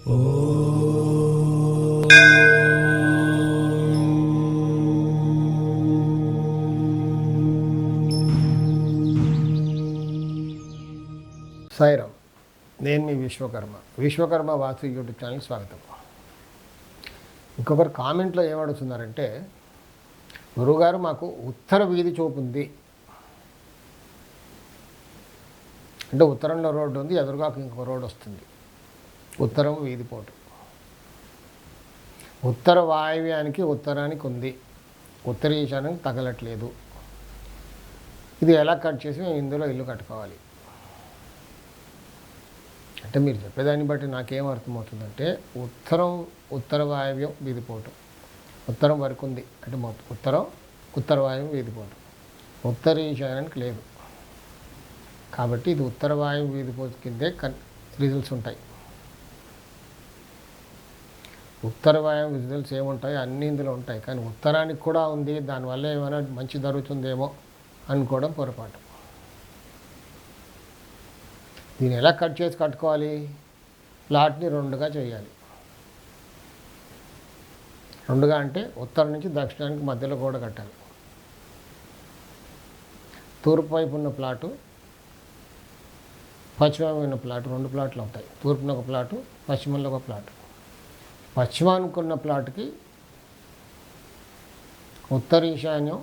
సాయిరామ్, నేను మీ విశ్వకర్మ వాస్తు YouTube channel స్వాగతం. ఇంకొకరు కామెంట్లో ఏమడుగుతున్నారంటే, గురువుగారు మాకు ఉత్తర వీధి చూపు ఉంది, అంటే ఉత్తరంలో రోడ్డు ఉంది, ఎదురుగా ఇంకొక రోడ్డు వస్తుంది, ఉత్తరం వీధి పోటు. ఉత్తర వాయువ్యానికి ఉత్తరానికి ఉంది, ఉత్తర ఈశాన్యానికి తగలట్లేదు. ఇది ఎలా కట్ చేసి మేము ఇందులో ఇల్లు కట్టుకోవాలి అంటే, మీరు చెప్పేదాన్ని బట్టి నాకేం అర్థమవుతుందంటే, ఉత్తర వాయువ్యం వీధిపోటు, ఉత్తరం వరకు ఉంది అంటే ఉత్తర వాయువ్యం వీధిపోటు, ఉత్తర ఈశాన్యానికి లేదు. కాబట్టి ఇది ఉత్తర వాయువు వీధిపోటు కిందే రిజల్ట్స్ ఉంటాయి. ఉత్తర వాయువు రిజల్ట్స్ ఏముంటాయి, అన్నీ ఇందులో ఉంటాయి. కానీ ఉత్తరానికి కూడా ఉంది, దానివల్ల ఏమైనా మంచి జరుగుతుందేమో అనుకోవడం పొరపాటు. దీన్ని ఎలా కట్ చేసి కట్టుకోవాలి? ప్లాట్ని రెండుగా చేయాలి. రెండుగా అంటే ఉత్తరం నుంచి దక్షిణానికి మధ్యలో గోడ కట్టాలి. తూర్పు వైపు ఉన్న ప్లాటు, పశ్చిమం ఉన్న ప్లాటు, రెండు ప్లాట్లు అవుతాయి. తూర్పున ఒక ప్లాటు, పశ్చిమంలో ఒక ప్లాటు. పశ్చిమానికి ఉన్న ప్లాట్కి ఉత్తర ఈశాన్యం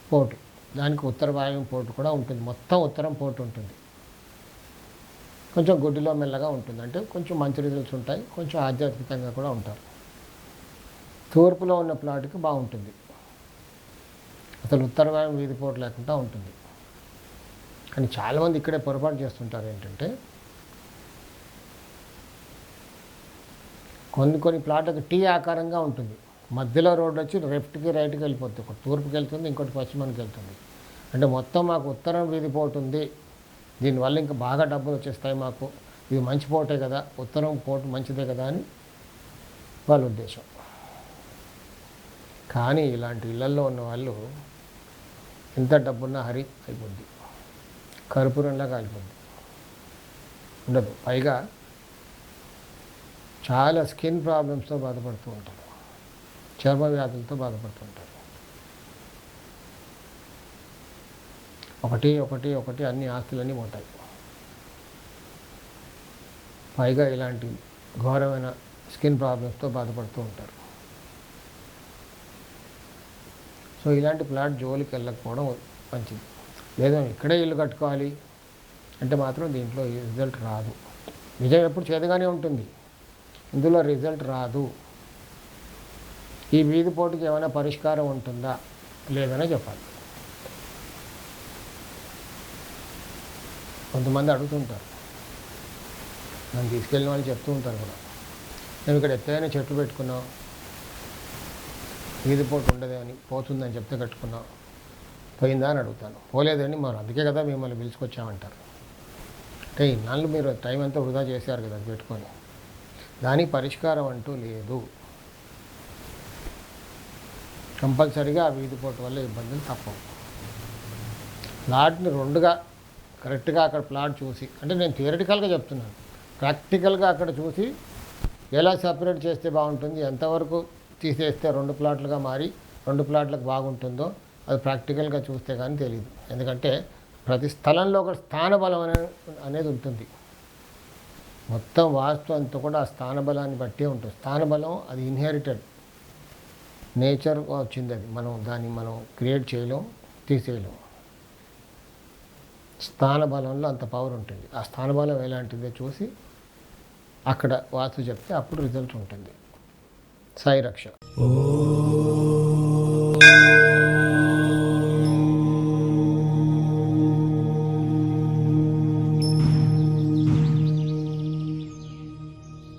పోటు, దానికి ఉత్తర వాయువ్యం పోటు కూడా ఉంటుంది. మొత్తం ఉత్తరం పోటు ఉంటుంది. కొంచెం గుడ్డిలో మెల్లగా ఉంటుంది, అంటే కొంచెం మంచి రిజల్ట్స్ ఉంటాయి, కొంచెం ఆధ్యాత్మికంగా కూడా ఉంటారు. తూర్పులో ఉన్న ప్లాట్కి బాగుంటుంది, అసలు ఉత్తర వాయువు వీధిపోటు లేకుండా ఉంటుంది. కానీ చాలామంది ఇక్కడే పొరపాటు చేస్తుంటారు. ఏంటంటే, కొన్ని ప్లాట్లకు టీ ఆకారంగా ఉంటుంది, మధ్యలో రోడ్డు వచ్చి లెఫ్ట్కి రైట్కి వెళ్ళిపోతుంది. ఒకటి తూర్పుకి వెళ్తుంది, ఇంకోటి పశ్చిమానికి వెళ్తుంది. అంటే మొత్తం మాకు ఉత్తరం వీధిపోటు ఉంది, దీనివల్ల ఇంకా బాగా డబ్బులు వచ్చేస్తాయి మాకు, ఇది మంచి పోటే కదా, ఉత్తరం పోటు మంచిదే కదా అని వాళ్ళ ఉద్దేశం. కానీ ఇలాంటి ఇళ్లల్లో ఉన్న వాళ్ళు ఎంత డబ్బున్నా హరి అయిపోద్ది, కర్పూరంలా కాలిపోద్ది, ఉండదు. పైగా చాలా స్కిన్ ప్రాబ్లమ్స్తో బాధపడుతూ ఉంటారు, చర్మ వ్యాధులతో బాధపడుతూ ఉంటారు. ఒకటి అన్ని ఆస్తులన్నీ పోతాయి. పైగా ఇలాంటి ఘోరమైన స్కిన్ ప్రాబ్లమ్స్తో బాధపడుతూ ఉంటారు. సో ఇలాంటి ప్లాట్ జోలికి వెళ్ళకపోవడం మంచిది. లేదా ఇక్కడే ఇల్లు కట్టుకోవాలి అంటే మాత్రం దీంట్లో రిజల్ట్ రాదు. నిజం ఎప్పుడు చేదుగానే ఉంటుంది, ఇందులో రిజల్ట్ రాదు. ఈ వీధి పోటుకి ఏమైనా పరిష్కారం ఉంటుందా లేదనే చెప్పాలి. కొంతమంది అడుగుతుంటారు, నన్ను తీసుకెళ్ళిన వాళ్ళు చెప్తూ ఉంటారు కూడా, మేము ఇక్కడ ఎత్తైన చెట్లు పెట్టుకున్నాం, వీధిపోటు ఉండదే అని, పోతుందని చెప్తే కట్టుకున్నాం, పోయిందా అని అడుగుతాను. పోలేదని, మరి అందుకే కదా మిమ్మల్ని పిలుచుకొచ్చామంటారు. అంటే ఇన్నాళ్ళు మీరు టైం అంతా వృధా చేశారు కదా పెట్టుకొని, దానికి పరిష్కారం అంటూ లేదు. కంపల్సరీగా ఆ వీధిపోటు వల్ల ఇబ్బందులు తప్పవు. ప్లాట్ని రెండుగా కరెక్ట్గా అక్కడ ప్లాట్ చూసి, అంటే నేను థియరిటికల్గా చెప్తున్నాను, ప్రాక్టికల్గా అక్కడ చూసి ఎలా సపరేట్ చేస్తే బాగుంటుంది, ఎంతవరకు తీసేస్తే రెండు ప్లాట్లుగా మారి రెండు ప్లాట్లకు బాగుంటుందో అది ప్రాక్టికల్గా చూస్తే కానీ తెలియదు. ఎందుకంటే ప్రతి స్థలంలో ఒక స్థానబలం అనేది ఉంటుంది. మొత్తం వాస్తు అంతా కూడా ఆ స్థానబలాన్ని బట్టే ఉంటుంది. స్థానబలం అది ఇన్హెరిటెడ్, నేచర్ వచ్చింది, అది మనం క్రియేట్ చేయలేం, తీసేయలేం. స్థానబలంలో అంత పవర్ ఉంటుంది. ఆ స్థానబలం ఎలాంటిదో చూసి అక్కడ వాస్తు చెప్తే అప్పుడు రిజల్ట్ ఉంటుంది. సాయి రక్ష.